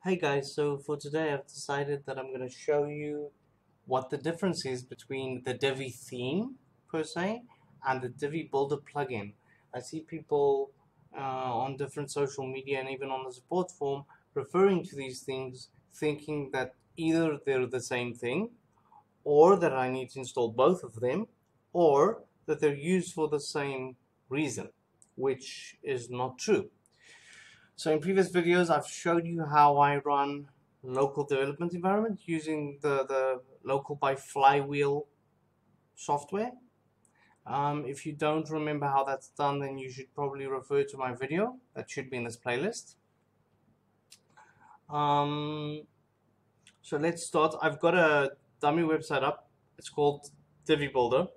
Hey guys, so for today I've decided that I'm going to show you what the difference is between the Divi theme per se and the Divi Builder plugin. I see people on different social media and even on the support forum referring to these things thinking that either they're the same thing or that I need to install both of them or that they're used for the same reason, which is not true. So in previous videos, I've showed you how I run local development environment using the local by Flywheel software. If you don't remember how that's done, then you should probably refer to my video. That should be in this playlist. Um, so let's start. I've got a dummy website up. It's called Divi Builder,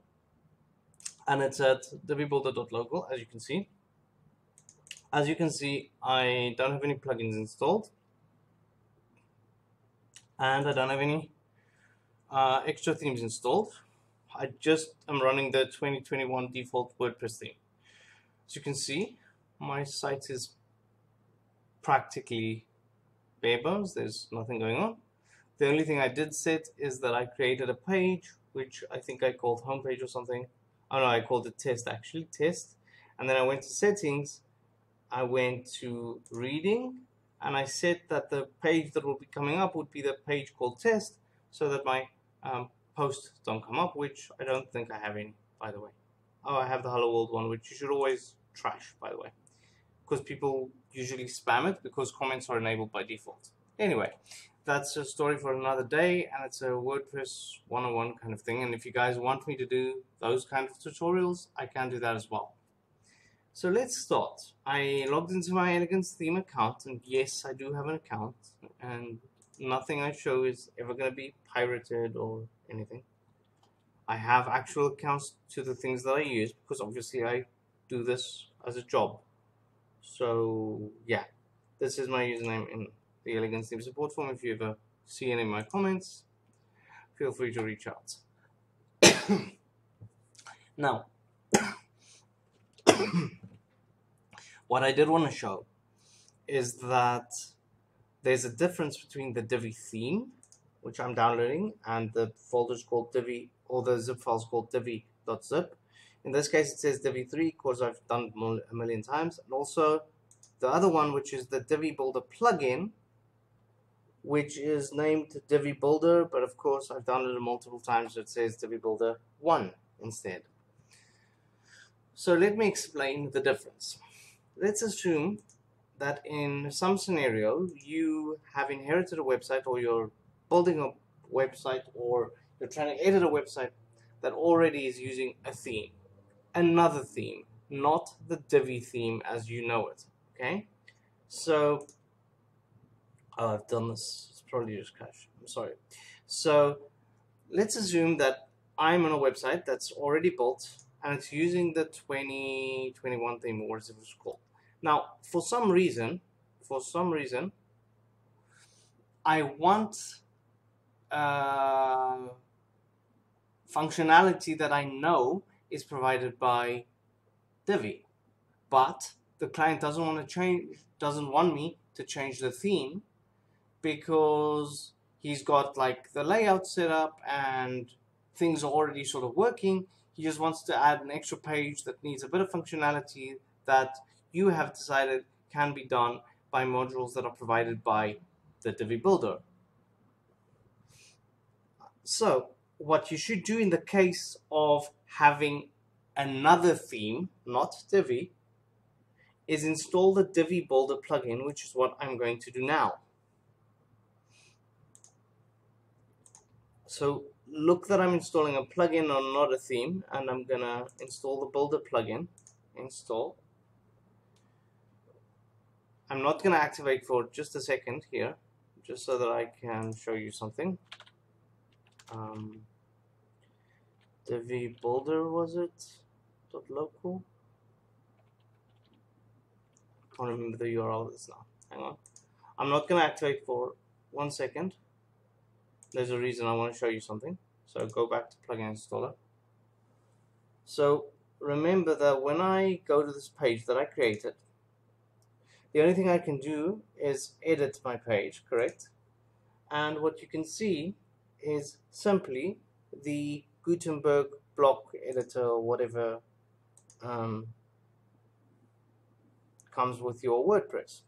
and it's at divibuilder.local, as you can see. As you can see, I don't have any plugins installed, and I don't have any extra themes installed. I just am running the 2021 default WordPress theme. As you can see, my site is practically bare bones. There's nothing going on. The only thing I did set is that I created a page, which I think I called homepage or something. Oh no, I called it test actually, test. And then I went to settings, I went to reading, and I set that the page that will be coming up would be the page called test, so that my posts don't come up, which I don't think I have any, by the way. Oh, I have the Hello World one, which you should always trash, by the way, because people usually spam it because comments are enabled by default. Anyway, that's a story for another day, and it's a WordPress 101 kind of thing. And if you guys want me to do those kind of tutorials, I can do that as well. So let's start. I logged into my Elegance theme account, and yes, I do have an account, and nothing I show is ever going to be pirated or anything. I have actual accounts to the things that I use because obviously I do this as a job. So yeah, this is my username in the Elegance theme support form. If you ever see any of my comments, feel free to reach out. Now, what I did want to show is that there's a difference between the Divi theme, which I'm downloading, and the folders called Divi, or the zip files called divi.zip. In this case, it says Divi 3 because I've done it a million times. And also the other one, which is the Divi Builder plugin, which is named Divi Builder, but of course I've downloaded it multiple times, so it says Divi Builder 1 instead. So let me explain the difference. Let's assume that in some scenario you have inherited a website, or you're building a website, or you're trying to edit a website that already is using a theme, another theme, not the Divi theme as you know it. Okay, so I've done this, it's probably just crashed, I'm sorry. So let's assume that I'm on a website that's already built and it's using the 2021 theme, or whatever it's called. Now, for some reason, I want functionality that I know is provided by Divi, but the client doesn't want me to change the theme because he's got like the layout set up and things are already sort of working. He just wants to add an extra page that needs a bit of functionality that you have decided can be done by modules that are provided by the Divi Builder. So what you should do in the case of having another theme, not Divi, is install the Divi Builder plugin, which is what I'm going to do now. So look that I'm installing a plugin or not a theme, and I'm gonna install the Builder plugin. Install. I'm not gonna activate for just a second here, just so that I can show you something. Divi Builder, was it? .local? I can't remember the URL of this now. Hang on. I'm not gonna activate for 1 second. There's a reason I want to show you something. So go back to plugin installer. So remember that when I go to this page that I created, The only thing I can do is edit my page, correct? And what you can see is simply the Gutenberg block editor or whatever um, comes with your WordPress.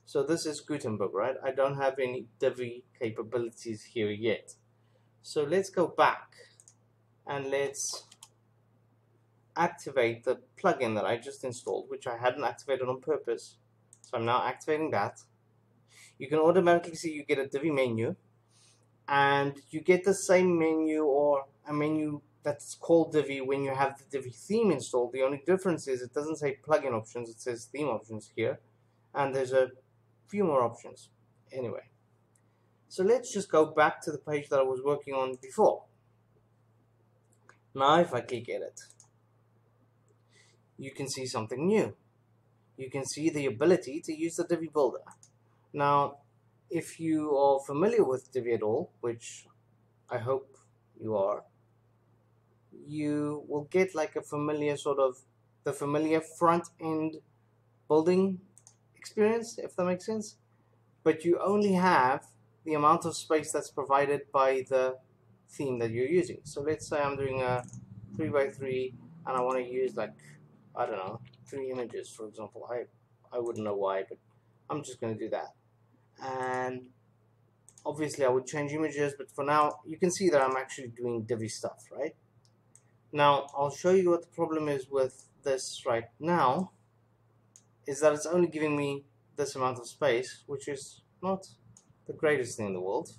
So this is Gutenberg, right? I don't have any Divi capabilities here yet. So let's go back and let's activate the plugin that I just installed, which I hadn't activated on purpose. So I'm now activating that. You can automatically see you get a Divi menu, and you get the same menu or a menu that's called Divi when you have the Divi theme installed. The only difference is it doesn't say plugin options, it says theme options here, and there's a few more options. Anyway, so let's just go back to the page that I was working on before. Now if I click edit, you can see something new. You can see the ability to use the Divi builder. Now, if you are familiar with Divi at all, which I hope you are, you will get like a familiar sort of the familiar front end building experience, if that makes sense. But you only have the amount of space that's provided by the theme that you're using. So let's say I'm doing a 3x3 and I want to use like, I don't know, 3 images, for example. I wouldn't know why, but I'm just going to do that. And obviously I would change images, but for now you can see that I'm actually doing Divi stuff, right? Now I'll show you what the problem is with this right now, is that it's only giving me this amount of space, which is not the greatest thing in the world.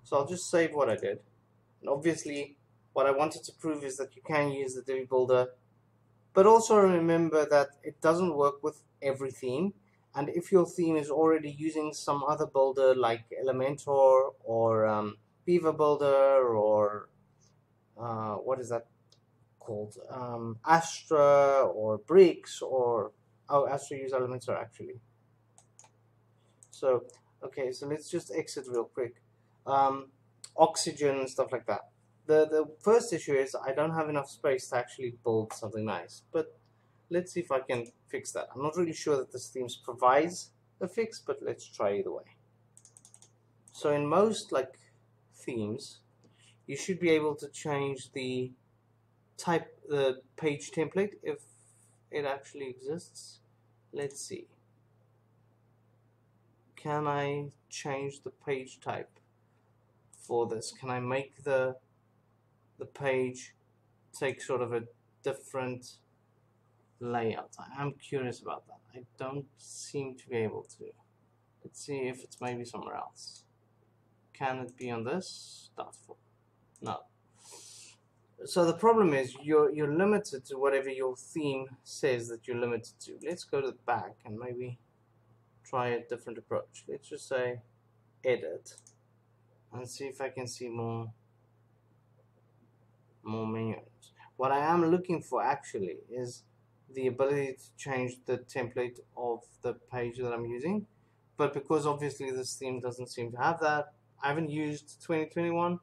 So I'll just save what I did. And obviously what I wanted to prove is that you can use the Divi builder, but also remember that it doesn't work with every theme. And if your theme is already using some other builder like Elementor or Beaver Builder or what is that called? Astra or Bricks or Astra use Elementor actually. So okay, so let's just exit real quick. Oxygen, stuff like that. The first issue is I don't have enough space to actually build something nice, but let's see if I can fix that. I'm not really sure that this theme provides a fix, but let's try either way. So in most like themes, you should be able to change the type, the page template, if it actually exists. Let's see. Can I change the page type for this? Can I make the page take sort of a different layout? I am curious about that. I don't seem to be able to. Let's see if it's maybe somewhere else. Can it be on this? Doubtful. No. So the problem is you're limited to whatever your theme says that you're limited to. Let's go to the back and maybe try a different approach. Let's just say edit and see if I can see more menus. What I am looking for actually is the ability to change the template of the page that I'm using, but because obviously this theme doesn't seem to have that, I haven't used 2021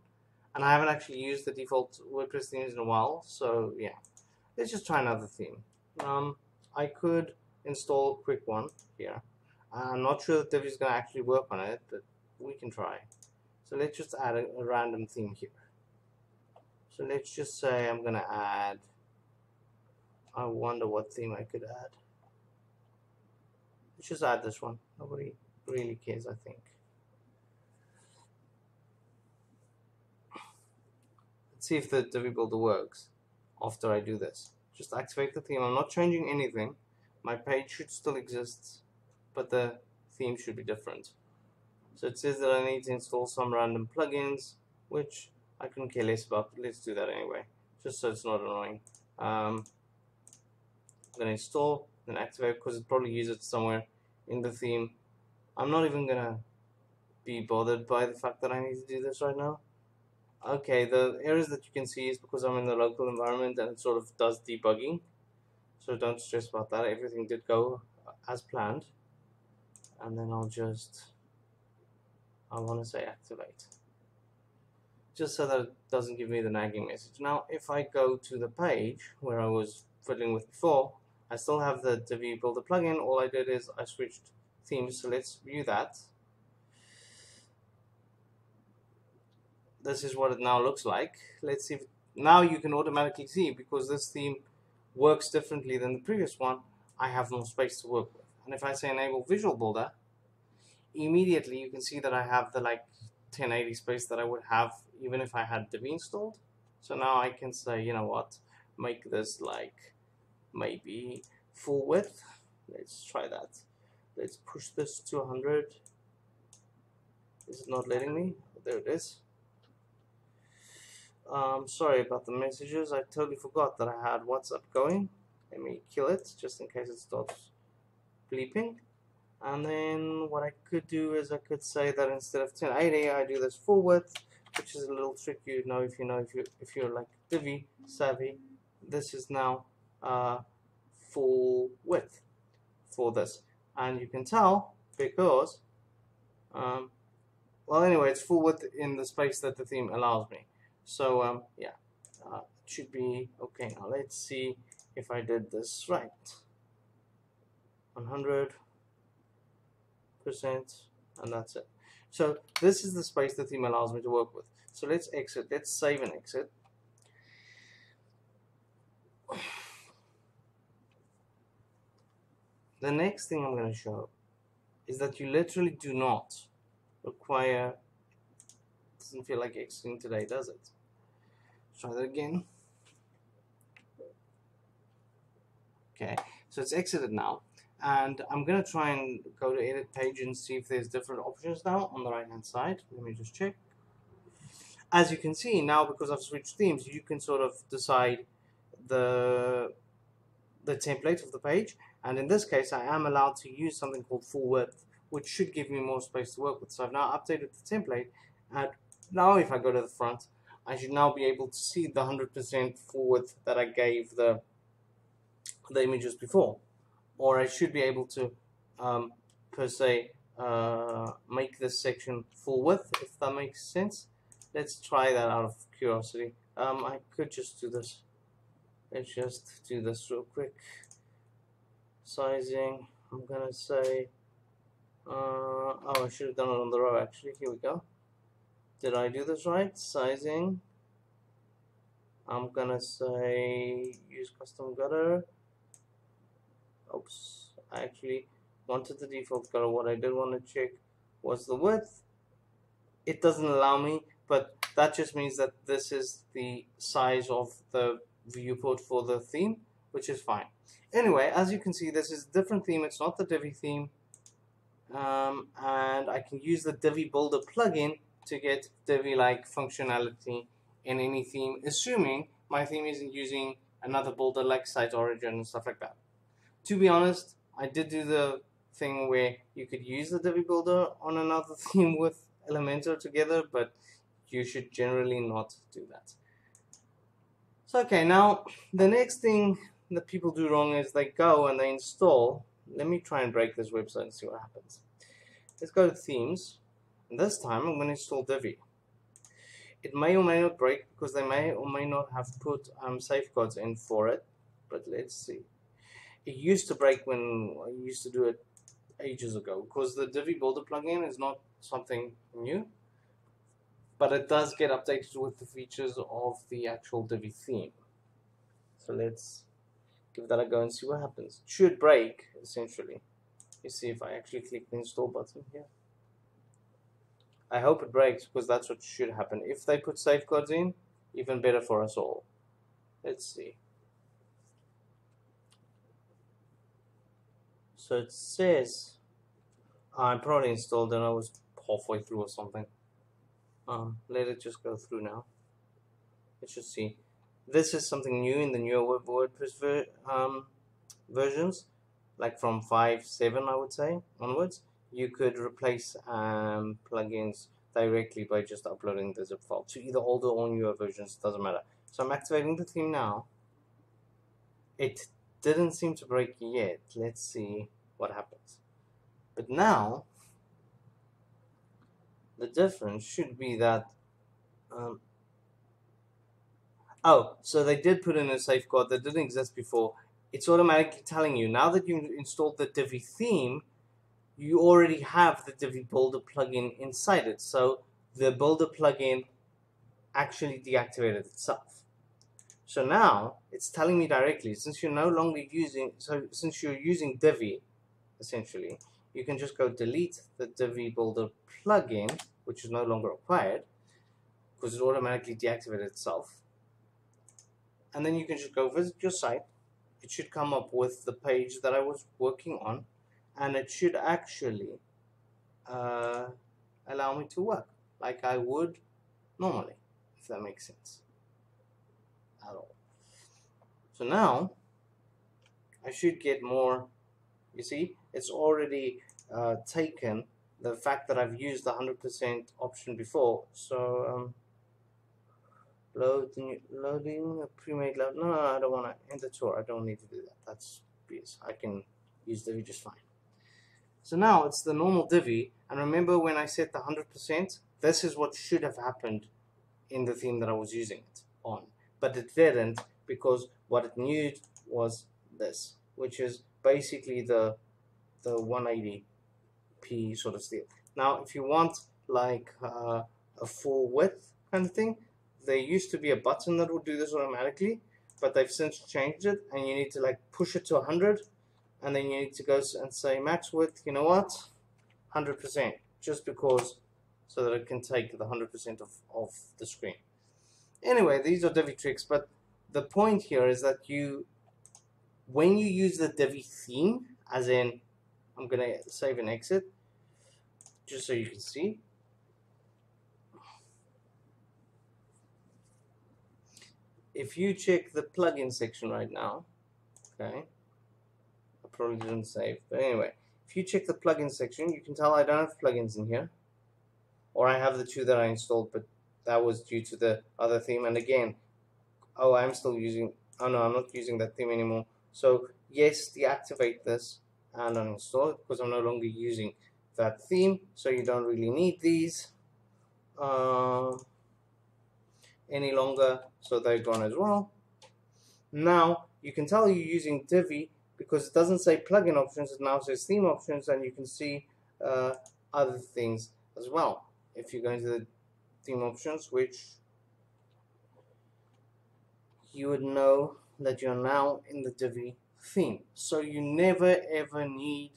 and I haven't actually used the default WordPress themes in a while, so yeah, let's just try another theme. I could install a quick one here. I'm not sure that Divi is going to actually work on it, but we can try. So let's just add a random theme here. So let's just say I'm going to add, I wonder what theme I could add. Let's just add this one. Nobody really cares, I think. Let's see if the Divi builder works after I do this. Just activate the theme. I'm not changing anything. My page should still exist, but the theme should be different. So it says that I need to install some random plugins, which I couldn't care less about, but let's do that anyway, just so it's not annoying. I'm going to install, then activate, because it probably uses it somewhere in the theme. I'm not even going to be bothered by the fact that I need to do this right now. Okay, the errors that you can see is because I'm in the local environment and it sort of does debugging. So don't stress about that. Everything did go as planned. And then I'll just, I want to say activate, just so that it doesn't give me the nagging message. Now, if I go to the page where I was fiddling with before, I still have the Divi Builder plugin. All I did is I switched themes. So let's view that. This is what it now looks like. Let's see if now you can automatically see, because this theme works differently than the previous one, I have more space to work with. And if I say enable visual builder, immediately you can see that I have the like 1080 space that I would have even if I had Divi installed. So now I can say, you know what, make this like maybe full width. Let's try that. Let's push this to 100. Is it not letting me? There it is. Sorry about the messages. I totally forgot that I had WhatsApp going. Let me kill it just in case it starts bleeping. And then what I could do is I could say that instead of 1080, I do this full width, which is a little trick. You know, if you're like Divi savvy, this is now full width for this, and you can tell because well, anyway, it's full width in the space that the theme allows me. So yeah, it should be okay. Now let's see if I did this right. 100%, and that's it. So this is the space the theme allows me to work with. So let's exit. Let's save and exit. The next thing I'm going to show is that you literally do not require. Doesn't feel like exiting today, does it? Try that again. Okay, so it's exited now, and I'm gonna try and go to edit page and see if there's different options now on the right hand side. Let me just check. As you can see now, because I've switched themes, you can sort of decide the template of the page, and in this case I am allowed to use something called full width, which should give me more space to work with. So I've now updated the template, and now if I go to the front, I should now be able to see the 100% full width that I gave the images before, or I should be able to per se make this section full width, if that makes sense. Let's try that out of curiosity. I could just do this. Let's just do this real quick. Sizing, I'm gonna say oh, I should have done it on the row actually. Here we go. Did I do this right? Sizing, I'm gonna say use custom gutter. Oops, I actually wanted the default color. What I did want to check was the width. It doesn't allow me, but that just means that this is the size of the viewport for the theme, which is fine. Anyway, as you can see, this is a different theme. It's not the Divi theme, and I can use the Divi Builder plugin to get Divi-like functionality in any theme, assuming my theme isn't using another builder like Site Origin and stuff like that. To be honest, I did do the thing where you could use the Divi Builder on another theme with Elementor together, but you should generally not do that. So okay, now the next thing that people do wrong is they go and they install. Let me try and break this website and see what happens. Let's go to themes, and this time I'm going to install Divi. It may or may not break because they may or may not have put safeguards in for it, but let's see. It used to break when I used to do it ages ago, because the Divi Builder plugin is not something new, but it does get updated with the features of the actual Divi theme. So let's give that a go and see what happens. It should break, essentially. You see if I actually click the install button here. I hope it breaks, because that's what should happen. If they put safeguards in, even better for us all. Let's see. So it says I probably installed and I was halfway through or something. Let it just go through now. Let's just see. This is something new in the newer WordPress versions, like from 5.7 I would say onwards. You could replace plugins directly by just uploading the zip file to either older or newer versions, doesn't matter. So I'm activating the theme now. It didn't seem to break yet. Let's see what happens. But now the difference should be that oh, so they did put in a safeguard that didn't exist before. it's automatically telling you now that you installed the Divi theme, you already have the Divi Builder plugin inside it. So the Builder plugin actually deactivated itself. So now it's telling me directly, since you're no longer using, since you're using Divi, essentially, you can just go delete the Divi Builder plugin, which is no longer required, because it automatically deactivated itself. And then you can just go visit your site. It should come up with the page that I was working on, and it should actually allow me to work like I would normally, if that makes sense at all. So now I should get more. You see, it's already taken the fact that I've used the 100% option before. So loading a pre-made load. No, I don't want to end the tour. I don't need to do that. That's BS. I can use Divi just fine. So now it's the normal Divi, and remember when I set the 100%, this is what should have happened in the theme that I was using it on, but it didn't, because what it knew was this, which is basically the 180p sort of steel. Now if you want like a full width kind of thing, there used to be a button that would do this automatically, but they've since changed it, and you need to like push it to 100, and then you need to go and say max width, you know what, 100%, just because, so that it can take the 100% of the screen. Anyway, these are Divi tricks, but the point here is that when you use the Divi theme, as in, I'm gonna save and exit, just so you can see. If you check the plugin section right now, okay, I probably didn't save, but anyway, if you check the plugin section, you can tell I don't have plugins in here, or I have the two that I installed, but that was due to the other theme. And again, oh, I'm still using, oh no, I'm not using that theme anymore. So yes, deactivate this and uninstall it, because I'm no longer using that theme, so you don't really need these any longer, so they're gone as well. Now you can tell you're using Divi because it doesn't say plugin options, it now says theme options, and you can see other things as well if you go into the theme options, which you would know that you're now in the Divi theme. So you never ever need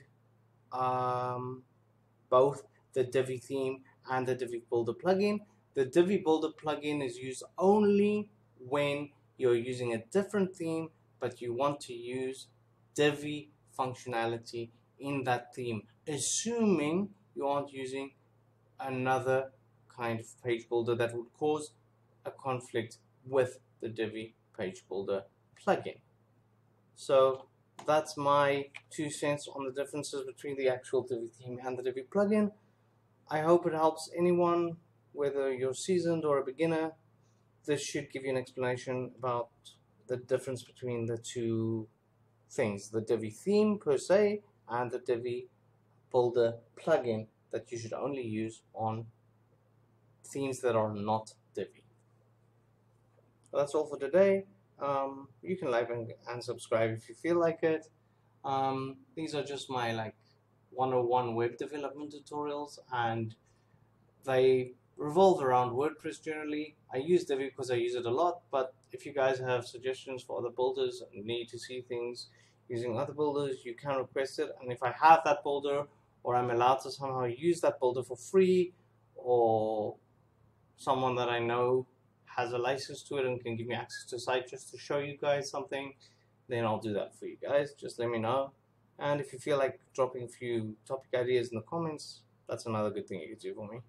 both the Divi theme and the Divi Builder plugin. The Divi Builder plugin is used only when you're using a different theme, but you want to use Divi functionality in that theme, assuming you aren't using another kind of page builder that would cause a conflict with the Divi page builder plugin. So that's my 2 cents on the differences between the actual Divi theme and the Divi plugin. I hope it helps anyone, whether you're seasoned or a beginner. This should give you an explanation about the difference between the two things, the Divi theme per se and the Divi Builder plugin that you should only use on themes that are not Divi. Well, that's all for today. You can like and subscribe if you feel like it. These are just my like 101 web development tutorials, and they revolve around WordPress generally. I use Divi because I use it a lot, but if you guys have suggestions for other builders and need to see things using other builders, you can request it. And if I have that builder, or I'm allowed to somehow use that builder for free, or someone that I know has a license to it and can give me access to the site just to show you guys something, then I'll do that for you guys. Just let me know. And if you feel like dropping a few topic ideas in the comments, that's another good thing you could do for me,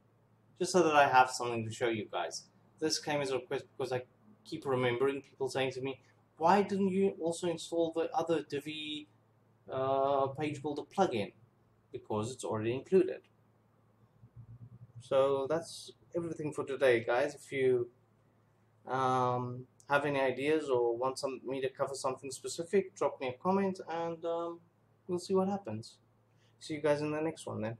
just so that I have something to show you guys. This came as a request because I keep remembering people saying to me, why didn't you also install the other Divi page builder plugin? Because it's already included. So that's everything for today, guys. If you have any ideas or want me to cover something specific, drop me a comment, and we'll see what happens. See you guys in the next one then.